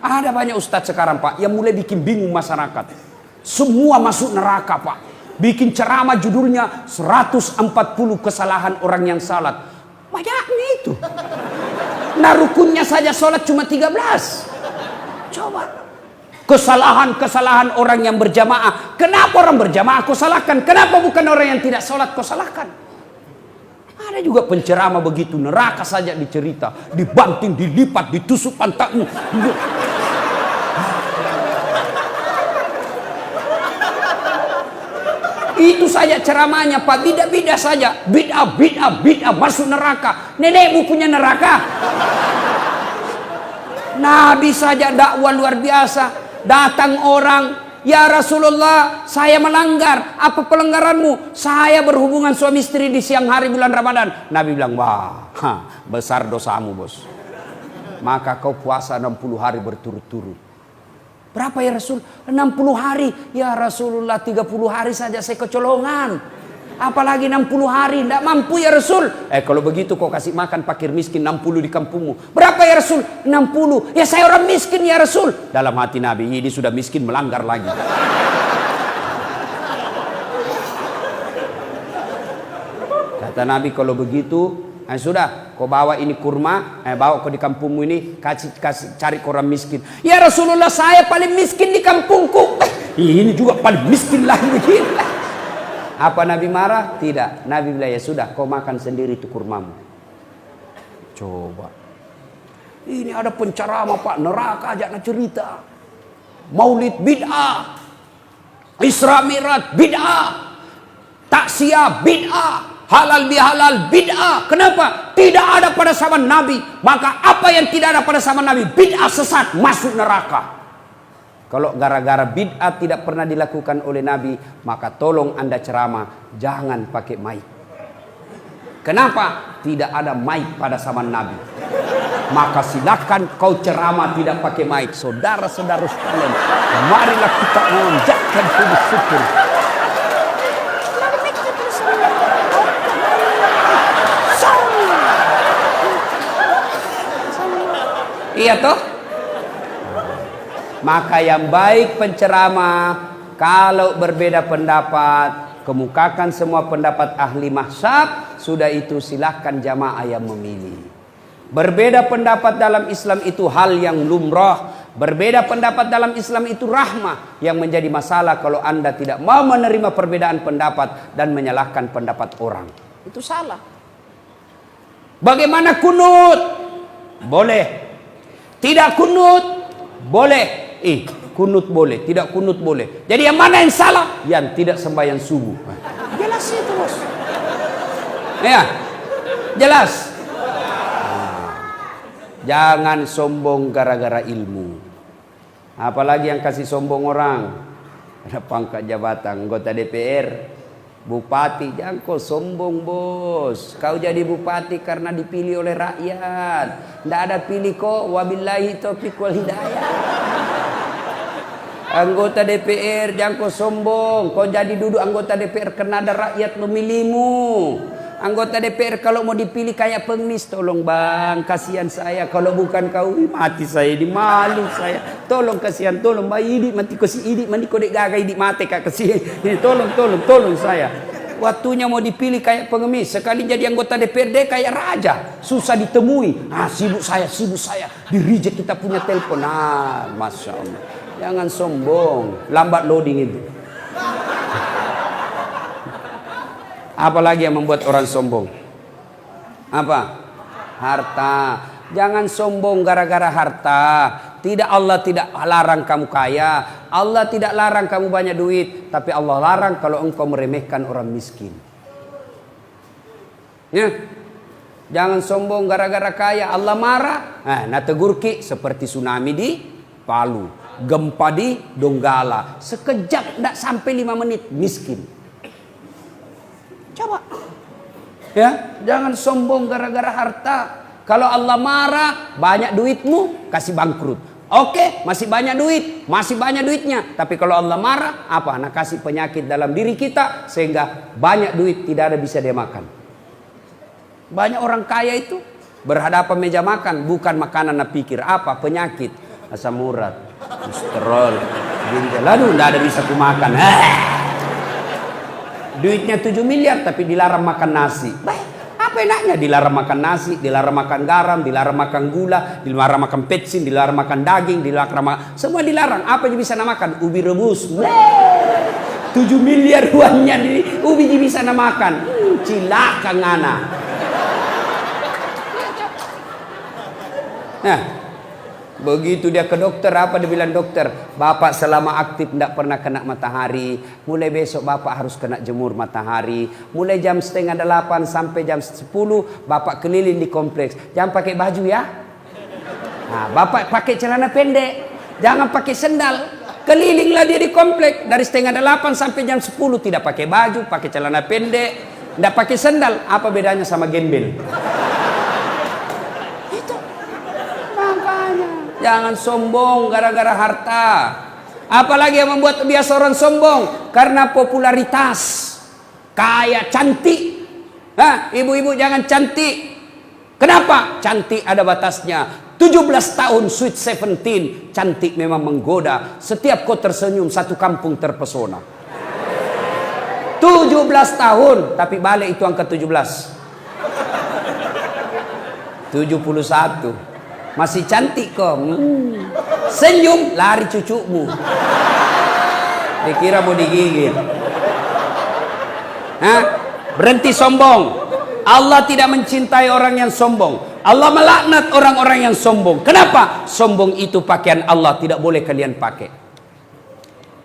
Ada banyak ustadz sekarang Pak yang mulai bikin bingung masyarakat. Semua masuk neraka Pak. Bikin ceramah judulnya 140 kesalahan orang yang salat. Banyaknya itu. Nah rukunnya saja sholat cuma 13. Coba. Kesalahan-kesalahan orang yang berjamaah. Kenapa orang berjamaah kau salahkan? Kenapa bukan orang yang tidak sholat kau salahkan? Ada juga penceramah begitu. Neraka saja dicerita. Dibanting, dilipat, ditusuk pantatmu. Itu saja ceramahnya Pak, bid'ah saja, bid'ah masuk neraka. Nenekmu punya neraka. Nabi saja dakwah luar biasa. Datang orang, ya Rasulullah, saya melanggar. Apa pelanggaranmu? Saya berhubungan suami istri di siang hari bulan Ramadan. Nabi bilang, wah, besar dosamu bos. Maka kau puasa 60 hari berturut-turut. Berapa ya Rasul? 60 hari. Ya Rasulullah 30 hari saja saya kecolongan. Apalagi 60 hari. Tidak mampu ya Rasul. Kalau begitu kau kasih makan fakir miskin 60 di kampungmu. Berapa ya Rasul? 60. Ya saya orang miskin ya Rasul. Dalam hati Nabi, ini sudah miskin melanggar lagi. Kata Nabi kalau begitu, sudah, kau bawa ini kurma, bawa kau di kampungmu ini, kasih cari orang miskin. Ya Rasulullah, saya paling miskin di kampungku. Ini juga paling miskin lagi begini. Apa Nabi marah? Tidak. Nabi bilang, ya sudah, kau makan sendiri itu kurmamu. Coba. Ini ada penceramah Pak, neraka aja nak cerita. Maulid bid'ah, Isra Mi'raj bid'ah, taksiyah bid'ah. Halal bihalal bid'ah. Kenapa? Tidak ada pada zaman Nabi. Maka apa yang tidak ada pada zaman Nabi, bid'ah sesat, masuk neraka. Kalau gara-gara bid'ah tidak pernah dilakukan oleh Nabi, maka tolong Anda ceramah jangan pakai mic. Kenapa? Tidak ada mic pada zaman Nabi. Maka silakan kau ceramah tidak pakai mic. Saudara-saudara sekalian, marilah kita mengucapkan puji syukur. Iya toh? Maka yang baik penceramah, kalau berbeda pendapat, kemukakan semua pendapat ahli mazhab, sudah itu silahkan jamaah yang memilih. Berbeda pendapat dalam Islam itu hal yang lumrah. Berbeda pendapat dalam Islam itu rahmah. Yang menjadi masalah kalau Anda tidak mau menerima perbedaan pendapat dan menyalahkan pendapat orang. Itu salah. Bagaimana kunut? Boleh. Tidak kunut boleh. Kunut boleh, tidak kunut boleh. Jadi yang mana yang salah? Yang tidak sembahyang subuh. Jelas itu bos. Ya, jelas. Jangan sombong gara-gara ilmu. Apalagi yang kasih sombong orang. Ada pangkat jabatan, anggota DPR, bupati, jangan kau sombong bos. Kau jadi bupati karena dipilih oleh rakyat. Tidak ada pilih kok. Wabillahi taufiq wal hidayah. Anggota DPR, jangan kau sombong. Kau jadi duduk anggota DPR karena ada rakyat memilihmu. Anggota DPR kalau mau dipilih kayak pengemis, tolong bang, kasihan saya. Kalau bukan kau, mati saya, di malu saya. Tolong kasihan, tolong bang, idik mati ko si idik, mandi ko dek gagai idik mati kak kasihan. Tolong saya. Waktunya mau dipilih kayak pengemis, sekali jadi anggota DPRD kayak raja, susah ditemui. Sibuk saya, di reject kita punya telepon. Masya Allah. Jangan sombong, lambat loading itu. Apalagi yang membuat orang sombong? Apa? Harta. Jangan sombong gara-gara harta. Allah tidak larang kamu kaya. Allah tidak larang kamu banyak duit. Tapi Allah larang kalau engkau meremehkan orang miskin. Ya. Jangan sombong gara-gara kaya. Allah marah. Nah tegurki seperti tsunami di Palu. Gempa di Donggala. Sekejap tidak sampai 5 menit miskin. Coba. Ya, jangan sombong gara-gara harta. Kalau Allah marah, banyak duitmu, kasih bangkrut. Oke, masih banyak duit, masih banyak duitnya. Tapi kalau Allah marah, apa? Nah, kasih penyakit dalam diri kita sehingga banyak duit tidak ada bisa dia makan. Banyak orang kaya itu berhadapan meja makan, bukan makanan, nah pikir apa? Penyakit. asam urat, kolesterol, ginjal. Aduh, nggak ada bisa kumakan. Duitnya 7 miliar tapi dilarang makan nasi. Apa enaknya dilarang makan nasi, dilarang makan garam, dilarang makan gula, dilarang makan petsin, dilarang makan daging, dilarang makan, semua dilarang. Apa yang bisa makan? Ubi rebus. 7 miliar uangnya di ubi bisa makan. Cilaka ngana. Nah, begitu dia ke dokter, apa dia bilang dokter? Bapak selama aktif tidak pernah kena matahari. Mulai besok bapak harus kena jemur matahari. Mulai jam 7:30 sampai jam 10 bapak keliling di kompleks. Jangan pakai baju ya. Nah, bapak pakai celana pendek. Jangan pakai sendal. Kelilinglah dia di kompleks dari 7:30 sampai jam 10 tidak pakai baju, pakai celana pendek, tidak pakai sendal. Apa bedanya sama gembel? Jangan sombong gara-gara harta. Apalagi yang membuat biasa orang sombong? Karena popularitas. Kaya, cantik. Nah, ibu-ibu jangan cantik. Kenapa? Cantik ada batasnya. 17 tahun sweet 17. Cantik memang menggoda. Setiap kau tersenyum satu kampung terpesona. 17 tahun. Tapi balik itu angka 17. 71. Masih cantik kok. Senyum lari cucumu. Dikira mau digigit. Hah? Berhenti sombong. Allah tidak mencintai orang yang sombong. Allah melaknat orang-orang yang sombong. Kenapa? Sombong itu pakaian Allah, tidak boleh kalian pakai.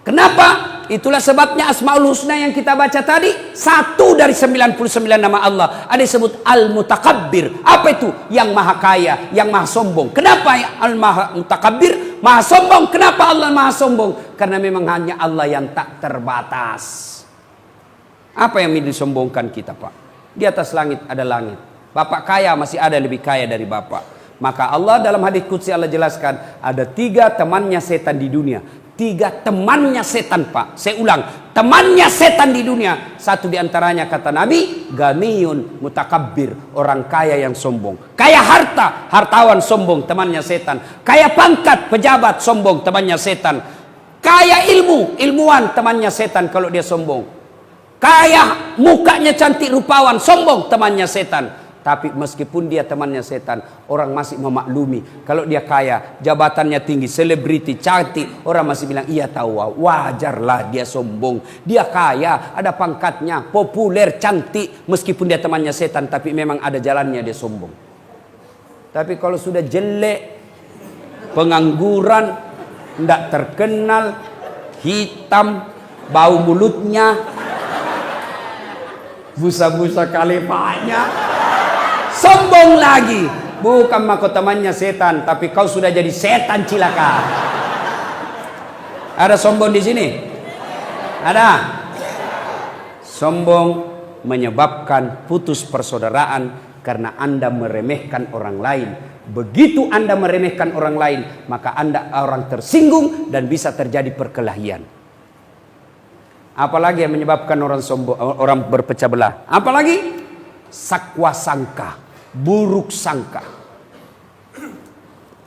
Kenapa? Itulah sebabnya Asmaul Husna yang kita baca tadi, satu dari 99 nama Allah ada disebut Al-Mutakabbir. Apa itu? Yang maha kaya, yang maha sombong. Kenapa Al-Mutakabbir? Maha sombong. Kenapa Allah maha sombong? Karena memang hanya Allah yang tak terbatas. Apa yang disombongkan kita, Pak? Di atas langit ada langit. Bapak kaya, masih ada lebih kaya dari Bapak. Maka Allah dalam hadits qudsi Allah jelaskan, ada 3 temannya setan di dunia. 3 temannya setan, Pak. Saya ulang, temannya setan di dunia. Satu diantaranya kata Nabi, ganiyun mutakabbir, orang kaya yang sombong. Kaya harta, hartawan sombong, temannya setan. Kaya pangkat, pejabat sombong, temannya setan. Kaya ilmu, ilmuwan, temannya setan kalau dia sombong. Kaya mukanya cantik rupawan, sombong, temannya setan. Tapi meskipun dia temannya setan, orang masih memaklumi. Kalau dia kaya, jabatannya tinggi, selebriti, cantik, orang masih bilang, iya tahu, wajarlah dia sombong. Dia kaya, ada pangkatnya, populer, cantik. Meskipun dia temannya setan, tapi memang ada jalannya dia sombong. Tapi kalau sudah jelek, pengangguran, tidak terkenal, hitam, bau mulutnya, busa-busa kalepanya, sombong lagi. Bukan mahkotamannya setan, tapi kau sudah jadi setan cilaka. Ada sombong di sini? Ada. Sombong menyebabkan putus persaudaraan karena Anda meremehkan orang lain. Begitu Anda meremehkan orang lain, maka Anda orang tersinggung dan bisa terjadi perkelahian. Apalagi yang menyebabkan orang sombong, orang berpecah belah? Apalagi sakwa sangka, buruk sangka.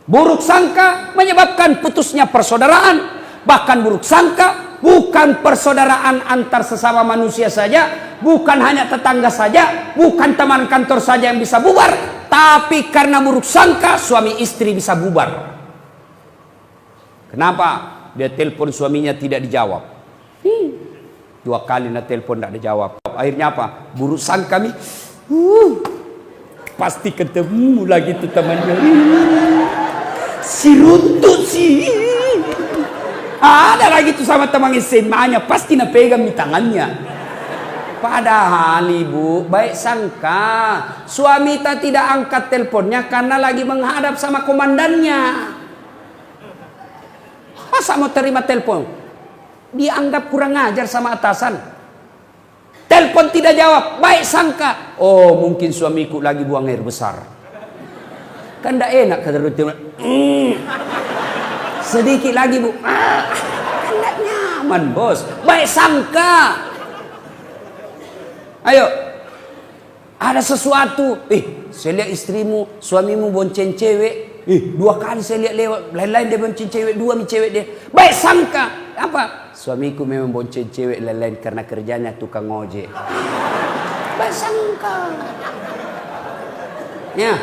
Buruk sangka menyebabkan putusnya persaudaraan. Bahkan buruk sangka bukan persaudaraan antar sesama manusia saja, bukan hanya tetangga saja, bukan teman kantor saja yang bisa bubar, tapi karena buruk sangka suami istri bisa bubar. Kenapa? Dia telepon suaminya tidak dijawab. 2 kali nak telepon tidak dijawab. Akhirnya apa? Buruk sangka nih. Pasti ketemu lagi tuh temannya. Si runtut sih. Ada lagi tuh sama teman SMA-nya, pasti nak pegang di tangannya. Padahal ibu baik sangka suami tak tidak angkat teleponnya karena lagi menghadap sama komandannya. Masa mau terima telepon? Dianggap kurang ajar sama atasan. Telepon tidak jawab, baik sangka, oh mungkin suamiku lagi buang air besar. Kan tidak enak kata rutin. Sedikit lagi bu, kan tidak nyaman bos. Baik sangka. Ayo, ada sesuatu. Saya lihat istrimu, suamimu bonceng cewek. Dua kali saya lihat lewat, lain-lain dia bonceng cewek, dua mi cewek dia. Baik sangka, apa? Suamiku memang bonceng cewek lain-lain karena kerjanya tukang ojek. Baik sangka. Ya,